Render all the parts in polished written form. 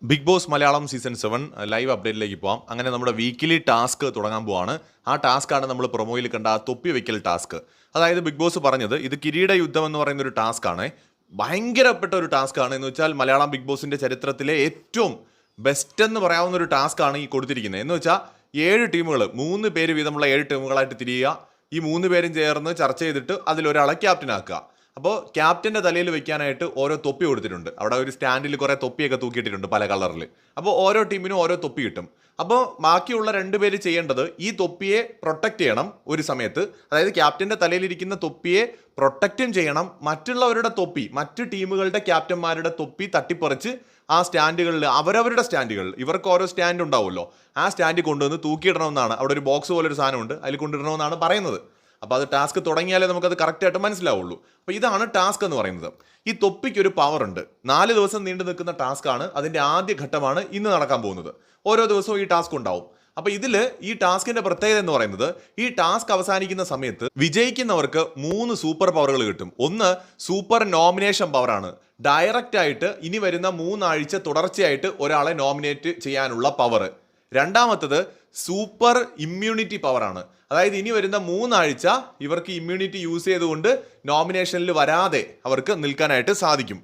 Big Boss Malayalam season 7 live അപ്ഡേറ്റിലേക്ക് പോകാം. അങ്ങനെ നമ്മുടെ വീക്കിലി ടാസ്ക് തുടങ്ങാൻ പോവാണ്. ആ ടാസ്ക്കാണ് നമ്മൾ പ്രൊമോയിൽ കണ്ട ആ തൊപ്പി വെക്കൽ ടാസ്ക്. അതായത് ബിഗ് ബോസ് പറഞ്ഞത് ഇത് കിരീട യുദ്ധം എന്ന് പറയുന്ന ഒരു ടാസ്ക്കാണ്. ഭയങ്കരപ്പെട്ട ഒരു ടാസ്ക്കാണ്. എന്ന് വെച്ചാൽ മലയാളം ബിഗ് ബോസിൻ്റെ ചരിത്രത്തിലെ ഏറ്റവും ബെസ്റ്റ് എന്ന് പറയാവുന്ന ഒരു ടാസ്ക്കാണ് ഈ കൊടുത്തിരിക്കുന്നത്. എന്ന് വെച്ചാൽ 7 ടീമുകൾ 3 പേര് വീതമുള്ള 7 ടീമുകളായിട്ട് തിരിയുക. ഈ 3 പേരും ചേർന്ന് ചർച്ച ചെയ്തിട്ട് അതിലൊരാളെ ക്യാപ്റ്റനാക്കുക. അപ്പോൾ ക്യാപ്റ്റൻ്റെ തലയിൽ വെക്കാനായിട്ട് ഓരോ തൊപ്പി കൊടുത്തിട്ടുണ്ട്. അവിടെ ഒരു സ്റ്റാൻഡിൽ കുറേ തൊപ്പിയൊക്കെ തൂക്കിയിട്ടിട്ടുണ്ട് പല കളറിൽ. അപ്പോൾ ഓരോ ടീമിനും ഓരോ തൊപ്പി കിട്ടും. അപ്പോൾ ബാക്കിയുള്ള 2 പേര് ചെയ്യേണ്ടത് ഈ തൊപ്പിയെ പ്രൊട്ടക്റ്റ് ചെയ്യണം ഒരു സമയത്ത്. അതായത് ക്യാപ്റ്റൻ്റെ തലയിലിരിക്കുന്ന തൊപ്പിയെ പ്രൊട്ടക്റ്റും ചെയ്യണം. മറ്റുള്ളവരുടെ തൊപ്പി, മറ്റ് ടീമുകളുടെ ക്യാപ്റ്റന്മാരുടെ തൊപ്പി തട്ടിപ്പറിച്ച് ആ സ്റ്റാൻഡുകളിൽ അവരവരുടെ സ്റ്റാൻഡുകളിൽ ഇവർക്ക് ഓരോ സ്റ്റാൻഡ് ഉണ്ടാവുമല്ലോ, ആ സ്റ്റാൻഡിൽ കൊണ്ടുവന്ന് തൂക്കിയിടണമെന്നാണ്. അവിടെ ഒരു ബോക്സ് പോലൊരു സാധനമുണ്ട്, അതിൽ കൊണ്ടിടണമെന്നാണ് പറയുന്നത്. അപ്പോൾ അത് ടാസ്ക് തുടങ്ങിയാലേ നമുക്കത് കറക്റ്റായിട്ട് മനസ്സിലാവുള്ളൂ. അപ്പോൾ ഇതാണ് ടാസ്ക് എന്ന് പറയുന്നത്. ഈ തൊപ്പിക്ക് ഒരു പവർ ഉണ്ട്. 4 ദിവസം നീണ്ടു നിൽക്കുന്ന ടാസ്ക്കാണ്. അതിൻ്റെ ആദ്യ ഘട്ടമാണ് ഇന്ന് നടക്കാൻ പോകുന്നത്. ഓരോ ദിവസവും ഈ ടാസ്ക് ഉണ്ടാവും. അപ്പോൾ ഇതിൽ ഈ ടാസ്കിന്റെ പ്രത്യേകത എന്ന് പറയുന്നത്, ഈ ടാസ്ക് അവസാനിക്കുന്ന സമയത്ത് വിജയിക്കുന്നവർക്ക് 3 സൂപ്പർ പവറുകൾ കിട്ടും. ഒന്ന് സൂപ്പർ നോമിനേഷൻ പവറാണ്. ഡയറക്റ്റ് ആയിട്ട് ഇനി വരുന്ന 3 ആഴ്ച തുടർച്ചയായിട്ട് ഒരാളെ നോമിനേറ്റ് ചെയ്യാനുള്ള പവർ. രണ്ടാമത്തത് സൂപ്പർ ഇമ്മ്യൂണിറ്റി പവറാണ്. അതായത് ഇനി വരുന്ന 3 ആഴ്ച ഇവർക്ക് ഇമ്മ്യൂണിറ്റി യൂസ് ചെയ്തുകൊണ്ട് നോമിനേഷനിൽ വരാതെ അവർക്ക് നിൽക്കാനായിട്ട് സാധിക്കും.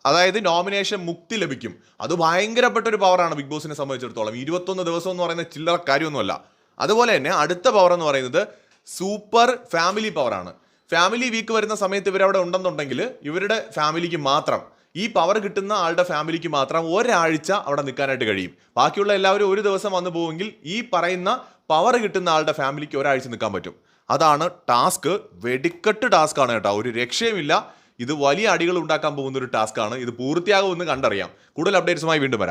അതായത് നോമിനേഷൻ മുക്തി ലഭിക്കും. അത് ഭയങ്കരപ്പെട്ട ഒരു പവറാണ് ബിഗ് ബോസിനെ സംബന്ധിച്ചിടത്തോളം. 21 ദിവസം എന്ന് പറയുന്ന ചില്ലറ കാര്യമൊന്നുമല്ല. അതുപോലെ തന്നെ അടുത്ത പവർ എന്ന് പറയുന്നത് സൂപ്പർ ഫാമിലി പവറാണ്. ഫാമിലി വീക്ക് വരുന്ന സമയത്ത് ഇവരവിടെ ഉണ്ടെന്നുണ്ടെങ്കിൽ ഇവരുടെ ഫാമിലിക്ക് മാത്രം, ഈ പവർ കിട്ടുന്ന ആളുടെ ഫാമിലിക്ക് മാത്രം ഒരാഴ്ച അവിടെ നിൽക്കാനായിട്ട് കഴിയും. ബാക്കിയുള്ള എല്ലാവരും ഒരു ദിവസം വന്നു പോവുമെങ്കിൽ ഈ പറയുന്ന പവർ കിട്ടുന്ന ആളുടെ ഫാമിലിക്ക് ഒരാഴ്ച നിൽക്കാൻ പറ്റും. അതാണ് ടാസ്ക്. വെടിക്കെട്ട് ടാസ്ക്കാണ് കേട്ടോ, ഒരു രക്ഷയുമില്ല. ഇത് വലിയ അടികൾ ഉണ്ടാക്കാൻ പോകുന്ന ഒരു ടാസ്ക്കാണ്. ഇത് പൂർത്തിയാകുമെന്ന് കണ്ടറിയാം. കൂടുതൽ അപ്ഡേറ്റ്സുമായി വീണ്ടും വരാം.